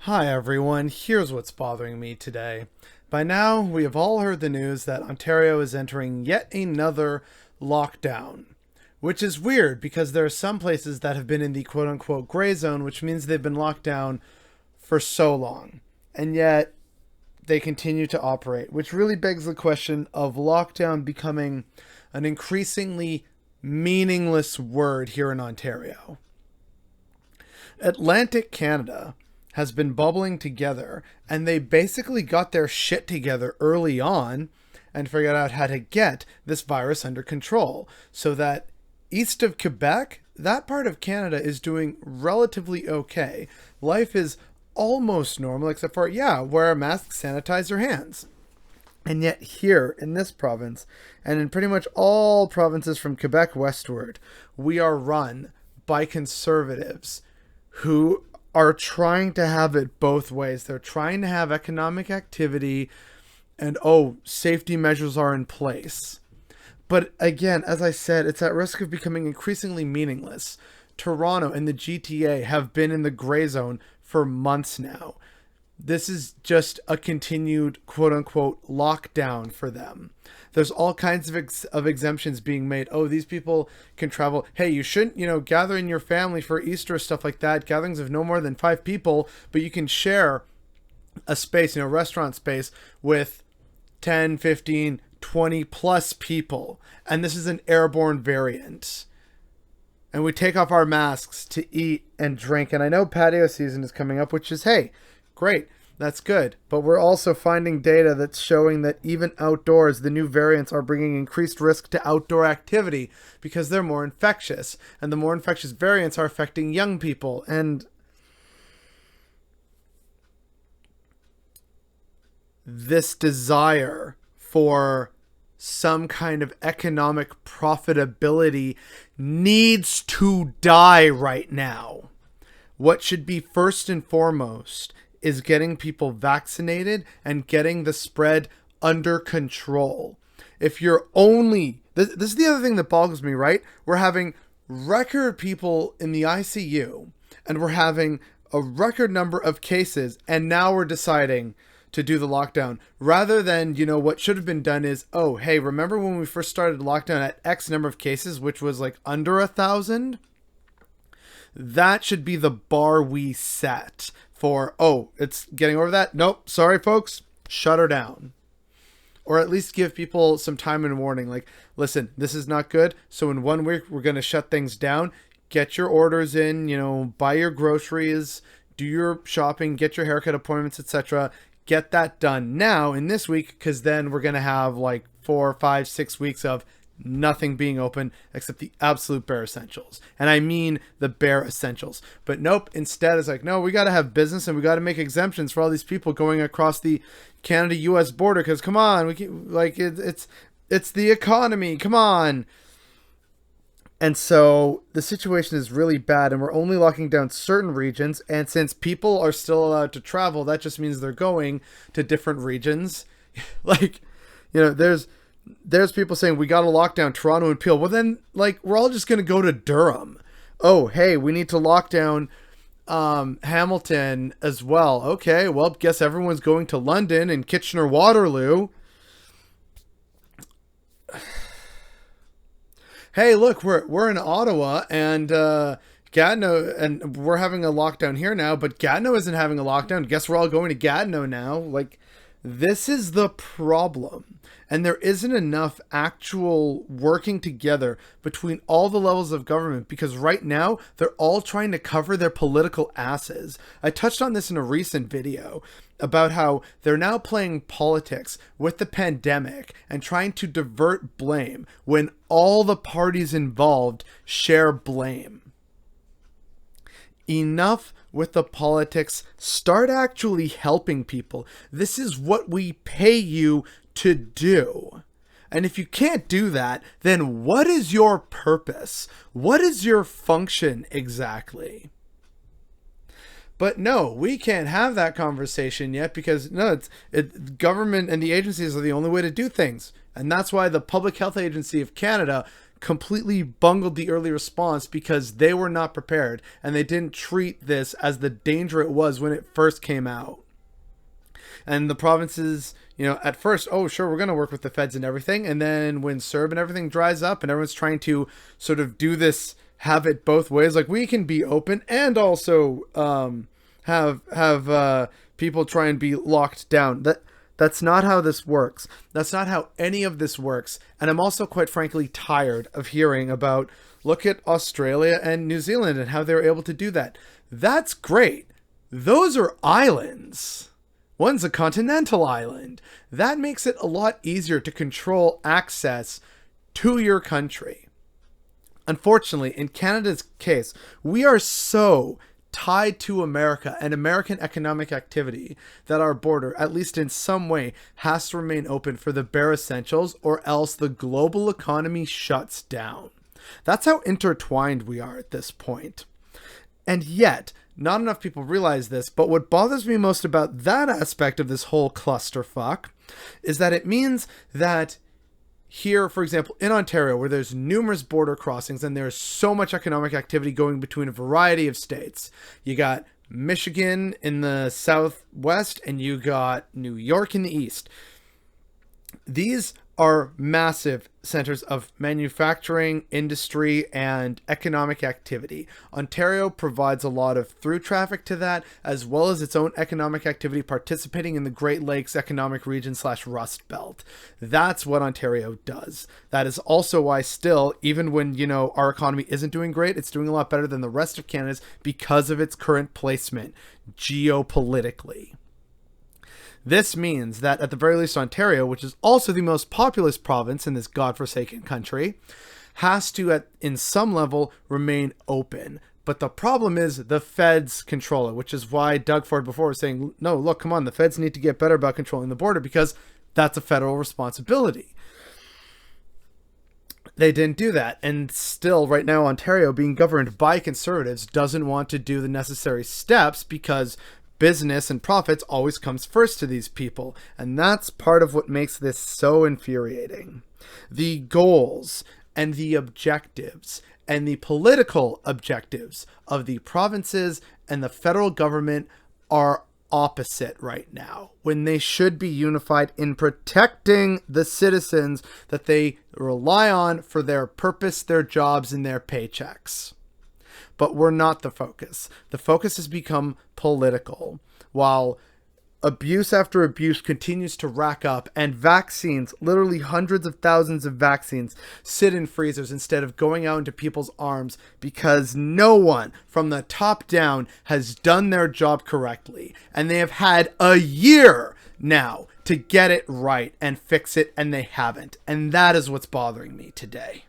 Hi everyone, here's what's bothering me today. By now, we have all heard the news that Ontario is entering yet another lockdown. Which is weird because there are some places that have been in the quote unquote gray zone, which means they've been locked down for so long. And yet, they continue to operate, which really begs the question of lockdown becoming an increasingly meaningless word here in Ontario. Atlantic Canada has been bubbling together, and they basically got their shit together early on and figured out how to get this virus under control so that east of Quebec, that part of Canada is doing relatively okay. Life is almost normal, except for, yeah, wear a mask, sanitize your hands. And yet, here in this province, and in pretty much all provinces from Quebec westward, we are run by conservatives who are trying to have it both ways. They're trying to have economic activity and, oh, safety measures are in place. But again, as I said, it's at risk of becoming increasingly meaningless. Toronto and the GTA have been in the gray zone for months now. This is just a continued quote unquote lockdown for them. There's all kinds of exemptions being made. Oh, these people can travel. Hey, you shouldn't, gather in your family for Easter, stuff like that. Gatherings of no more than 5 people, but you can share a space, restaurant space with 10, 15, 20 plus people. And this is an airborne variant. And we take off our masks to eat and drink. And I know patio season is coming up, which is, hey, great. That's good. But we're also finding data that's showing that even outdoors, the new variants are bringing increased risk to outdoor activity because they're more infectious. And the more infectious variants are affecting young people. And this desire for some kind of economic profitability needs to die right now. What should be first and foremost is getting people vaccinated and getting the spread under control. If you're only... This is the other thing that boggles me, right? We're having record people in the ICU, and we're having a record number of cases, and now we're deciding to do the lockdown. Rather than, what should have been done is, oh, hey, remember when we first started lockdown at X number of cases, which was like under 1,000? That should be the bar we set for, oh, it's getting over that? Nope, sorry folks, shut her down. Or at least give people some time and warning, like, listen, this is not good, so in 1 week we're going to shut things down. Get your orders in, buy your groceries, do your shopping, get your haircut appointments, etc. Get that done now in this week, because then we're going to have like 4, 5, 6 weeks of nothing being open except the absolute bare essentials. And I mean the bare essentials. But nope, instead it's like, no, we got to have business and we got to make exemptions for all these people going across the Canada-US border, because come on, we can, like, it's the economy, come on. And so the situation is really bad, and we're only locking down certain regions. And since people are still allowed to travel, that just means they're going to different regions. Like, there's people saying we got to lock down Toronto and Peel. Well, then, like, we're all just going to go to Durham. Oh, hey, we need to lock down Hamilton as well. Okay, well, guess everyone's going to London and Kitchener-Waterloo. Hey, look, we're in Ottawa and Gatineau, and we're having a lockdown here now, but Gatineau isn't having a lockdown. Guess we're all going to Gatineau now. Like, this is the problem. And there isn't enough actual working together between all the levels of government, because right now they're all trying to cover their political asses. I touched on this in a recent video about how they're now playing politics with the pandemic and trying to divert blame when all the parties involved share blame. Enough with the politics. Start actually helping people. This is what we pay you to do. And if you can't do that, then what is your purpose? What is your function exactly? But no, we can't have that conversation yet, because no, government and the agencies are the only way to do things. And that's why the Public Health Agency of Canada completely bungled the early response because they were not prepared and they didn't treat this as the danger it was when it first came out. And the provinces, at first, oh, sure, we're going to work with the feds and everything. And then when CERB and everything dries up and everyone's trying to sort of do this, have it both ways, like we can be open and also have people try and be locked down. That's not how this works. That's not how any of this works. And I'm also quite frankly tired of hearing about, look at Australia and New Zealand and how they're able to do that. That's great. Those are islands. One's a continental island. That makes it a lot easier to control access to your country. Unfortunately, in Canada's case, we are so tied to America and American economic activity that our border, at least in some way, has to remain open for the bare essentials, or else the global economy shuts down. That's how intertwined we are at this point. And yet, not enough people realize this, but what bothers me most about that aspect of this whole clusterfuck is that it means that here, for example, in Ontario, where there's numerous border crossings and there's so much economic activity going between a variety of states, you got Michigan in the southwest and you got New York in the east. These are massive centers of manufacturing, industry, and economic activity. Ontario provides a lot of through traffic to that, as well as its own economic activity participating in the Great Lakes economic region / Rust Belt. That's what Ontario does. That is also why still, even when, our economy isn't doing great, it's doing a lot better than the rest of Canada's because of its current placement geopolitically. This means that at the very least Ontario, which is also the most populous province in this godforsaken country, has to, in some level, remain open. But the problem is the feds control it, which is why Doug Ford before was saying, no, look, come on, the feds need to get better about controlling the border because that's a federal responsibility. They didn't do that. And still, right now, Ontario, being governed by Conservatives, doesn't want to do the necessary steps because business and profits always comes first to these people. And that's part of what makes this so infuriating. The goals and the objectives and the political objectives of the provinces and the federal government are opposite right now, when they should be unified in protecting the citizens that they rely on for their purpose, their jobs, and their paychecks. But we're not the focus. The focus has become political, while abuse after abuse continues to rack up and vaccines, literally hundreds of thousands of vaccines, sit in freezers instead of going out into people's arms because no one from the top down has done their job correctly. And they have had a year now to get it right and fix it, and they haven't. And that is what's bothering me today.